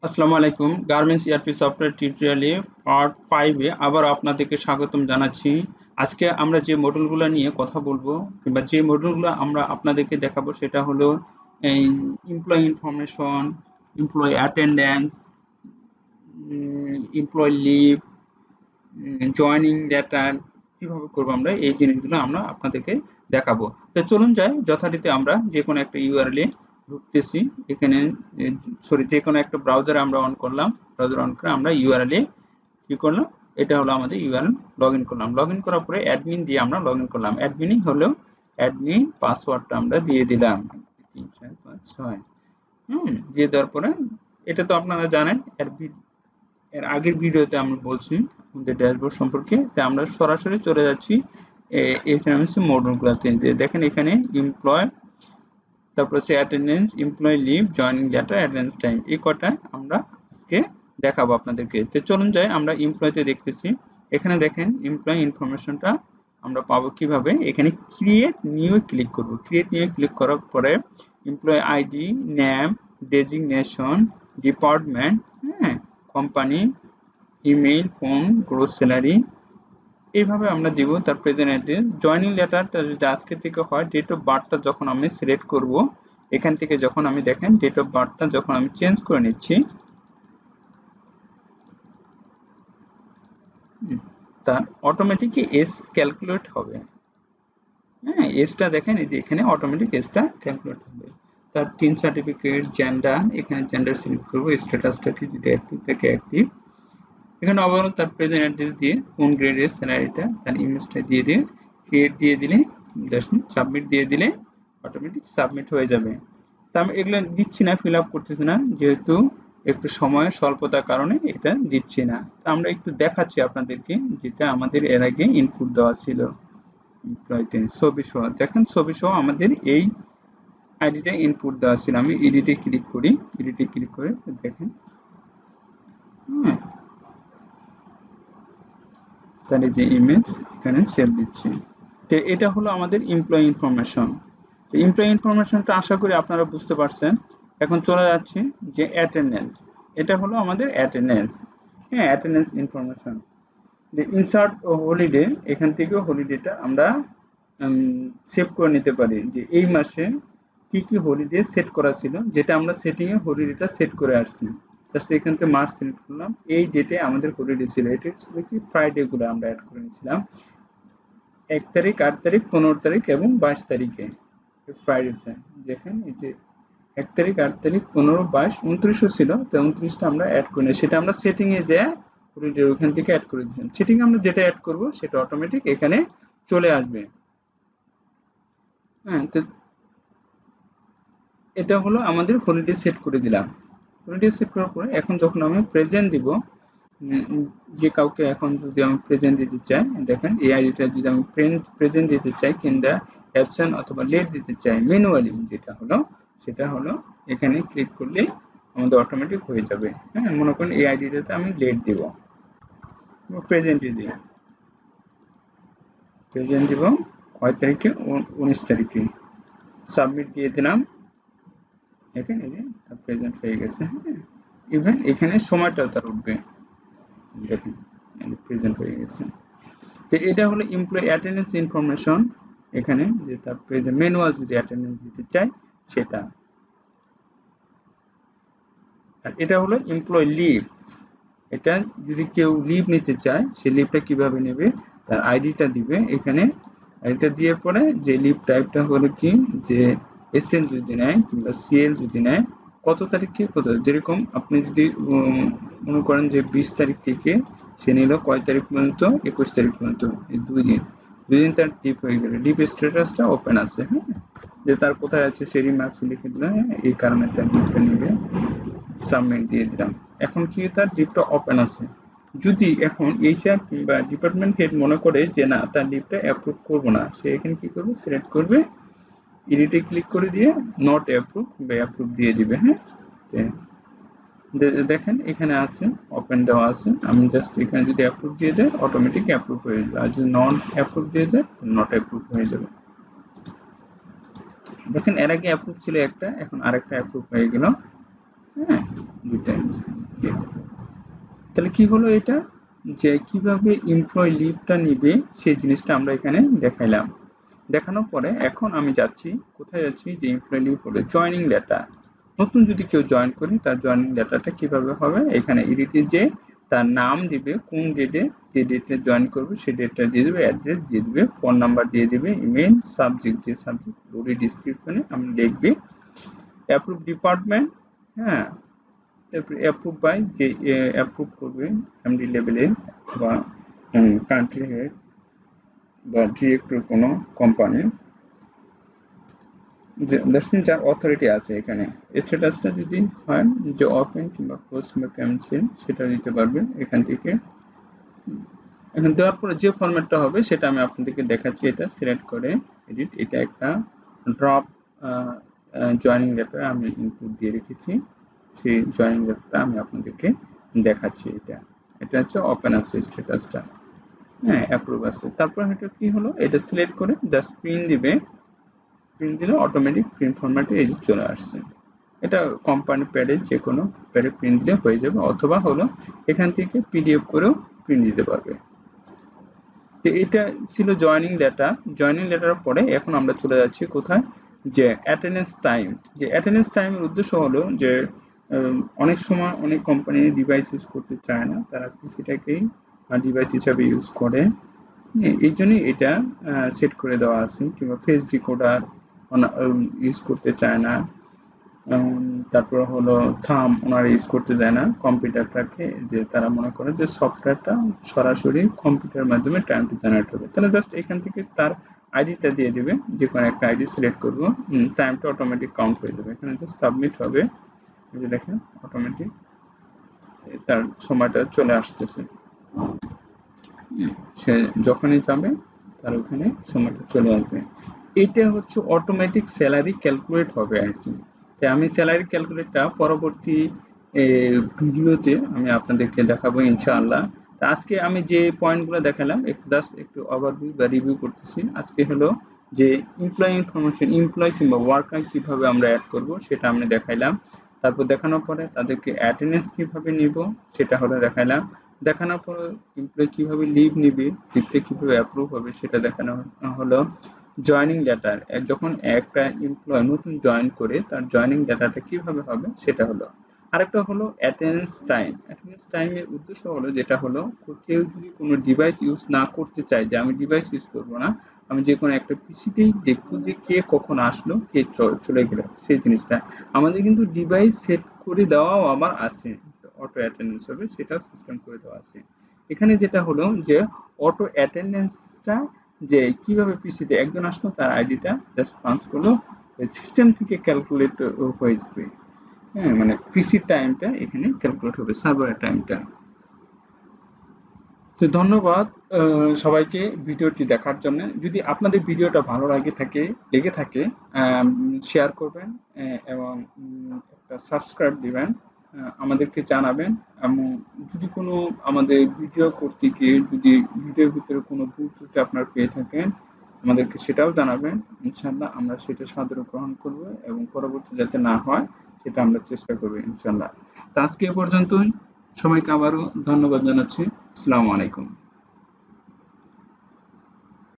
আসসালামু আলাইকুম। Garments ERP software টিউটোরিয়ালে পার্ট 5 এ আবার আপনাদেরকে স্বাগতম জানাচ্ছি। আজকে আমরা যে মডিউলগুলো নিয়ে কথা বলবো কিংবা যে মডিউলগুলো আমরা আপনাদেরকে দেখাবো সেটা হলো এই employee information, employee attendance, employee leave, joining letter কিভাবে করবো আমরা এই জিনিসগুলো আমরা আপনাদেরকে দেখাবো। তো চলুন যাই যথারীতি আমরা যে কোনো একটা ইউআরএল এ ঢুকতেছি। এখানে যে কোনো একটা ব্রাউজার আমরা অন করলাম, ব্রাউজার অন করে আমরা ইউআরএল এ কি করলাম, এটা হলো আমাদের ইউআরএল, লগ ইন করলাম। লগ ইন করার পরে অ্যাডমিন দিয়ে আমরা লগ ইন করলাম। অ্যাডমিনই হলো অ্যাডমিন পাসওয়ার্ডটা আমরা দিয়ে দিলাম 3 4 5 6 দিয়ে দেওয়ার পরে এটা তো আপনারা জানেন, এর আগের ভিডিওতে আমি বলছি আমাদের ড্যাশবোর্ড সম্পর্কে। আমরা সরাসরি চলে যাচ্ছি HRMS মডিউলগুলোতে। দেখেন এখানে এমপ্লয়, তারপর হচ্ছে attendance, employee leave, joining letter, attendance time, এই কটা আমরা আজকে দেখাবো আপনাদেরকে। তো চলুন যাই আমরা এমপ্লয়িতে দেখতেছি। এখানে দেখেন এমপ্লয়ি ইনফরমেশনটা আমরা পাবো কিভাবে। এখানে ক্রিয়েট নিউ ক্লিক করব। ক্রিয়েট নিউ ক্লিক করার পরে employee ID, name, designation, department, company, email, phone, gross salary, এইভাবে আমরা দিব। তার প্রেজেন্ট অ্যাড্রেস, জয়েনিং লেটারটা যদি আজকে থেকে হয়, ডেট অফ বার্থটা যখন আমি সিলেক্ট করব, এখান থেকে যখন আমি দেখেন ডেট অফ বার্থটা যখন আমি চেঞ্জ করে নিচ্ছি, তার অটোমেটিক এস ক্যালকুলেট হবে। এসটা দেখেন এই যে এখানে অটোমেটিক এসটা ক্যালকুলেট হবে। তার 3 সার্টিফিকেট, জেন্ডার, এখানে জেন্ডার সিলেক্ট করব, স্ট্যাটাসটা কি যদি অ্যাক্টিভ থাকে অ্যাক্টিভ, এখানে ওভারঅল তার প্রেজেন্ট অ্যাড্রেস দিয়ে কোন গ্রেডের স্যালারিটা, তার ইমেজটা দিয়ে ক্রিয়েট দিয়ে দিলে, সাবমিট দিয়ে দিলে অটোমেটিক সাবমিট হয়ে যাবে। তা আমি এগুলো দিচ্ছি না, ফিল আপ করতেছি না, যেহেতু একটু সময়ের স্বল্পতার কারণে এটা দিচ্ছি না। তা আমরা একটু দেখাচ্ছি আপনাদেরকে যেটা আমাদের এর আগে ইনপুট দেওয়া ছিল। ছবি সহ দেখেন, ছবি সহ আমাদের এই আইডিটা ইনপুট দেওয়া ছিল। আমি এডিটে ক্লিক করি, এডিটে ক্লিক করে দেখেন, তার এই যে ইমেজ এখানে সেভ দিচ্ছি। তো এটা হলো আমাদের এমপ্লয়ি ইনফরমেশন। তো এমপ্লয়ি ইনফরমেশনটা আশা করি আপনারা বুঝতে পারছেন। এখন চলে যাচ্ছি যে অ্যাটেন্ডেন্স, এটা হলো আমাদের অ্যাটেন্ডেন্স। অ্যাটেন্ডেন্স ইনফরমেশন, যে ইনসার্ট হলিডে, এখান থেকে হলিডেটা আমরা সেভ করে নিতে পারি যে এই মাসে কি কি হলিডে সেট করা ছিল, যেটা আমরা সেটিংয়ে হলিডেটা সেট করে আসছি। জাস্ট এখান থেকে মার্চ সিলেক্ট করলাম, এই ডেটে আমাদের হলিডে ছিল, এটা ছিল কি ফ্রাইডে গুলো আমরা অ্যাড করে নিয়েছিলাম 1 তারিখ, 8 তারিখ, 15 তারিখ এবং 22 তারিখে ফ্রাইডেতে। দেখেন এই যে 1 তারিখ, 8 তারিখ, 15, 22, 29ও ছিল, তো 29টা আমরা অ্যাড করে নিই। সেটা আমরা সেটিং এ যে হলিডে ওখান থেকে অ্যাড করে দিয়েছিলাম। সেটিং আমরা যেটা অ্যাড করব সেটা অটোমেটিক এখানে চলে আসবে। তো এটা হলো আমাদের হলিডে সেট করে দিলাম। হলিডে সেট করার পরে এখন যখন আমি প্রেজেন্ট দিব, যে কাউকে এখন যদি আমি প্রেজেন্ট দিতে চাই, দেখেন এই আইডিটা যদি আমি প্রেজেন্ট দিতে চাই কিংবা অ্যাবসেন্ট অথবা লেট দিতে চাই ম্যানুয়ালি, যেটা হলো সেটা হলো এখানে ক্লিক করলে আমাদের অটোমেটিক হয়ে যাবে। মনে করেন এই আইডিটাতে আমি লেট দিব, প্রেজেন্টে দিই, প্রেজেন্ট দিব কয় তারিখে, 19 তারিখে, সাবমিট দিয়ে দিলাম। দেখেন এই যে প্রেজেন্ট হয়ে গেছে। ইভেন এখানে সময়টাও তার উঠবে, দেখেন প্রেজেন্ট হয়ে গেছে। তো এটা হলো এমপ্লয়ি অ্যাটেন্ডেন্স ইনফরমেশন। এখানে যেটা প্রেজেন্ট ম্যানুয়াল যদি অ্যাটেন্ডেন্স দিতে চাই সেটা। আর এটা হলো এমপ্লয়ি লিভ, এটা যদি কেউ লিভ নিতে চায় সে লিভটা কিভাবে নেবে, তার আইডিটা দিবে এখানে। আইডিটা দিয়ে পরে যে লিভ টাইপটা হলো কি, যে এসএন যদি নেয় কিংবা সিএল যদি নেয়, কত তারিখে কত, যেরকম আপনি যদি মনে করেন যে 20 তারিখ থেকে সে নিল কয় তারিখ পর্যন্ত, 21 তারিখ পর্যন্ত, এই 2 দিন, 2 দিন তার ডিপ হয়ে গেল, ডিপ স্ট্যাটাসটা ওপেন আছে। যে তার কোথায় আছে সে রিমার্কস লিখে দিলাম, এই কারণে তার ডিপটা নেবে, সাবমিট দিয়ে দিলাম। এখন কি তার ডিপটা ওপেন আছে। যদি এখন এইচআর কিংবা ডিপার্টমেন্ট হেড মনে করে যে না তার ডিপটা অ্যাপ্রুভ করবো না, সে এখানে কি করবে, সিলেক্ট করবে, এডিটে ক্লিক করে দিয়ে নট অ্যাপ্রুভ বা অ্যাপ্রুভ দিয়ে দিবে। দেখেন এখানে আছে ওপেন দেওয়া আছে, আমি জাস্ট এখানে যদি অ্যাপ্রুভ দিয়ে দেয় অটোমেটিক অ্যাপ্রুভ হয়ে যাবে, আর যদি নট অ্যাপ্রুভ দিয়ে যায় নট অ্যাপ্রুভ হয়ে যাবে। দেখেন এর আগে অ্যাপ্রুভ ছিল একটা, এখন আরেকটা অ্যাপ্রুভ হয়ে গেল। হ্যাঁ, দুইটাই। তাহলে কি হলো এটা, যে কিভাবে এমপ্লয়ি লিভটা নিবে সেই জিনিসটা আমরা এখানে দেখাইলাম। দেখানোর পরে এখন আমি যাচ্ছি, কোথায় যাচ্ছি, যে এমপ্লয়ি লিভ হলো জয়নিং লেটার। নতুন যদি কেউ জয়েন করে তার জয়নিং লেটারটা কিভাবে হবে, এখানে এডিটে যে তার নাম দিবে, কোন ডেটে, যে ডেটে জয়েন করবে সেই ডেটটা দিয়ে দেবে, অ্যাড্রেস দিয়ে দেবে, ফোন নাম্বার দিয়ে দেবে, ইমেল, সাবজেক্ট, যে সাবজেক্ট বডি ডিসক্রিপশনে আমি লিখবে, অ্যাপ্রুভ ডিপার্টমেন্ট, হ্যাঁ, তারপরে অ্যাপ্রুভ বাই, যে অ্যাপ্রুভ করবে এমডি লেভেলে অথবা কান্ট্রি হেড বা ডিরেক্টর কোনো কোম্পানি, দ্যাটস মিন যার অথরিটি আছে এখানে। স্ট্যাটাসটা যদি হয় যে ওপেন কিংবা ক্লোজ কিংবা ক্যান্সেল সেটা দিতে পারবে এখান থেকে। এখন দেওয়ার পরে যে ফরম্যাটটা হবে সেটা আমি আপনাদেরকে দেখাচ্ছি। এটা সিলেক্ট করে এডিট, এটা একটা ড্রপ জয়েনিং লেটার আমি ইনপুট দিয়ে রেখেছি, সেই জয়েনিং লেটারটা আমি আপনাদেরকে দেখাচ্ছি। এটা হচ্ছে ওপেন আছে স্ট্যাটাসটা, হ্যাঁ, অ্যাপ্রুভ আছে। তারপর এটা কি হলো, এটা সিলেক্ট করে জাস্ট প্রিন্ট দিবে, প্রিন্ট দিলে অটোমেটিক প্রিন্ট ফরম্যাটে এই যে চলে আসছে। এটা কোম্পানি প্যাডে যে কোনো প্যাডে প্রিন্ট দিলে হয়ে যাবে, অথবা হলো এখান থেকে পিডিএফ করেও প্রিন্ট দিতে পারবে। তো এটা ছিল জয়েনিং লেটার। জয়েনিং লেটারের পরে এখন আমরা চলে যাচ্ছি কোথায়, যে অ্যাটেন্ডেন্স টাইম। যে অ্যাটেন্ডেন্স টাইমের উদ্দেশ্য হলো যে অনেক সময় অনেক কোম্পানি ডিভাইস ইউজ করতে চায় না, তারা পিসিটাকেই ডিভাইস হিসাবে ইউজ করে। এই জন্যই এটা সেট করে দেওয়া আছে। কিংবা ফেস ডিকোডার ইউজ করতে চায় না, তারপর হলো থাম ওনারা ইউজ করতে যায় না কম্পিউটারটাকে, যে তারা মনে করে যে সফটওয়্যারটা সরাসরি কম্পিউটারের মাধ্যমে টাইম টু জেনারেট হবে। তাহলে জাস্ট এখান থেকে তার আইডিটা দিয়ে দেবে, যে কোনো একটা আইডি সিলেক্ট করবো, টাইমটা অটোমেটিক কাউন্ট হয়ে যাবে। এখানে জাস্ট সাবমিট হবে, এই যে দেখেন অটোমেটিক তার সময়টা চলে আসতেছে। সে যখনই যাবে তার ওখানে সময়টা চলে আসবে। এটা হচ্ছে অটোমেটিক স্যালারি ক্যালকুলেট হবে আর কি। তাই আমি স্যালারি ক্যালকুলেটটা পরবর্তী ভিডিওতে আমি আপনাদেরকে দেখাবো ইনশাআল্লাহ। তা আজকে আমি যে পয়েন্টগুলো দেখালাম জাস্ট একটু ওভারভিউ বা রিভিউ করতেছি। আজকে হলো যে এমপ্লয়ি ইনফরমেশন, এমপ্লয়ি কিংবা ওয়ার্কার কিভাবে আমরা অ্যাড করব সেটা আমি দেখাইলাম। তারপর দেখানোর পরে তাদেরকে অ্যাটেন্ডেন্স কিভাবে নিব সেটা হলো দেখাইলাম। দেখানোর পর এমপ্লয়ি কিভাবে লিভ নিবে, লিভটা কিভাবে অ্যাপ্রুভ হবে সেটা দেখানো হলো। জয়েনিং লেটার, যখন একটা এমপ্লয় নতুন জয়েন করে তার জয়েনিং লেটারটা কিভাবে হবে সেটা হলো। আরেকটা হলো অ্যাটেন্ডেন্স টাইম। অ্যাটেন্ডেন্স টাইমের উদ্দেশ্য হলো, যেটা হলো কেউ যদি কোনো ডিভাইস ইউজ না করতে চায়, যে আমি ডিভাইস ইউজ করবো না, আমি যে কোনো একটা পিসিতেই দেখবো যে কে কখন আসলো, কে চলে গেল, সেই জিনিসটা আমাদের কিন্তু ডিভাইস সেট করে দেওয়াও আবার আছে, অটো অ্যাটেন্ডেন্স হবে সেটাও সিস্টেম করে দেওয়া আছে। এখানে যেটা হলো যে অটো অ্যাটেন্ডেন্সটা, যে কিভাবে পিসিতে একজন আসলো তার আইডিটা জাস্ট পাঞ্চ করলো, সিস্টেম থেকে ক্যালকুলেট হয়ে যাবে। হ্যাঁ, মানে পিসির টাইমটা এখানে ক্যালকুলেট হবে, সার্ভারের টাইমটা। তো ধন্যবাদ সবাইকে ভিডিওটি দেখার জন্য। যদি আপনাদের ভিডিওটা ভালো লেগে থাকে শেয়ার করবেন এবং একটা সাবস্ক্রাইব দিবেন, আমাদেরকে জানাবেন। এবং যদি কোনো আমাদের ভিডিও করতে গিয়ে যদি ভিডিওর ভিতরে কোনো ভুল ত্রুটি আপনারা পেয়ে থাকেন আমাদেরকে সেটাও জানাবেন। ইনশাল্লাহ আমরা সেটা সাদরে গ্রহণ করব এবং পরবর্তী যাতে না হয় সেটা আমরা চেষ্টা করব ইনশাল্লাহ। তো আজকে এ পর্যন্তই। সবাইকে আবারও ধন্যবাদ জানাচ্ছি। আসসালামু আলাইকুম।